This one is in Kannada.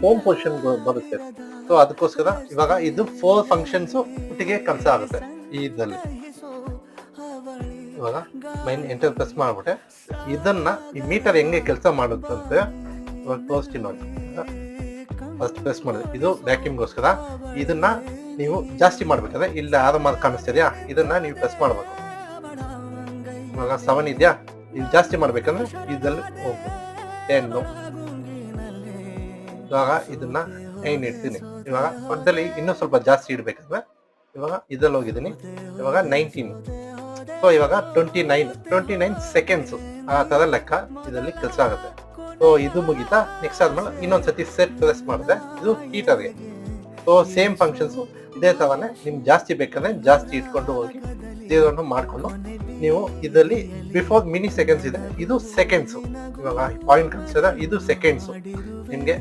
ಹೋಮ್ ಪೊಸಿಷನ್ ಬರುತ್ತೆ. ಸೊ ಅದಕ್ಕೋಸ್ಕರ ಇವಾಗ ಇದು 4 ಫಂಕ್ಷನ್ಸ್ ಒಟ್ಟಿಗೆ ಕೆಲಸ ಆಗುತ್ತೆ ಈ ಇದ್ರಲ್ಲಿ. ಇವಾಗ ಮೈನ್ ಎಂಟರ್ ಪ್ರೆಸ್ ಮಾಡ್ಬಿಟ್ಟೆ ಇದನ್ನ ಈ ಮೀಟರ್ ಹೆಂಗೆ ಕೆಲಸ ಮಾಡುತ್ತಂತೆ ಇವಾಗ ತೋರಿಸ್ತೀನಿ ನೋಡಿ. ಫಸ್ಟ್ ಪ್ರೆಸ್ ಮಾಡಿದೆ, ಇದು ವ್ಯಾಕ್ಯೂಮ್ಗೋಸ್ಕರ. ಇದನ್ನ ನೀವು ಜಾಸ್ತಿ ಮಾಡ್ಬೇಕಾದ್ರೆ ಇಲ್ಲ ಯಾರು ಮಾರ್ಕ್ ಕಾಣಿಸ್ತಿದ್ಯಾ, ಇದನ್ನ ನೀವು ಪ್ರೆಸ್ ಮಾಡ್ಬೇಕು. ಇವಾಗ 7 ಇದೆಯಾ, ಇದು ಜಾಸ್ತಿ ಮಾಡ್ಬೇಕಂದ್ರೆ ಇದ್ರಲ್ಲಿ ಹೋಗ್ಬೇಕು 10. ಇವಾಗ ಇದನ್ನ 9 ಇಡ್ತೀನಿ. ಇವಾಗ ಪಕ್ಕದಲ್ಲಿ ಇನ್ನೂ ಸ್ವಲ್ಪ ಜಾಸ್ತಿ ಇಡ್ಬೇಕಂದ್ರೆ ಇವಾಗ ಇದ್ರಲ್ಲಿ ಹೋಗಿದ್ದೀನಿ, ಇವಾಗ 19. ಸೊ ಇವಾಗ 29 ಸೆಕೆಂಡ್ಸ್ ಆ ತರ ಲೆಕ್ಕ ಇದರಲ್ಲಿ ಕೆಲಸ ಆಗುತ್ತೆ. ಸೊ ಇದು ಮುಗಿತಾ ನೆಕ್ಸ್ಟ್ ಆದ್ಮೇಲೆ ಇನ್ನೊಂದ್ಸತಿ ಸೆಟ್ ಪ್ರೆಸ್ ಮಾಡಿದೆ, ಇದು ಹೀಟರ್ಗೆ. ಸೊ ಸೇಮ್ ಫಂಕ್ಷನ್ಸ್ ಇದೇ ತರನೇ ನಿಮ್ಗೆ ಜಾಸ್ತಿ ಬೇಕಂದ್ರೆ ಜಾಸ್ತಿ ಇಟ್ಕೊಂಡು ಹೋಗಿ ಜೀರೋನು ಮಾಡ್ಕೊಂಡು ನೀವು ಇದರಲ್ಲಿ ಬಿಫೋರ್ ಮಿನಿ ಸೆಕೆಂಡ್ಸ್ ಇದೆ, ಇದು ಸೆಕೆಂಡ್ಸ್. ಇವಾಗ ಪಾಯಿಂಟ್ ಕಾಣಿಸ್ತದೆ, ಇದು ಸೆಕೆಂಡ್ಸ್. ನಿಮ್ಗೆ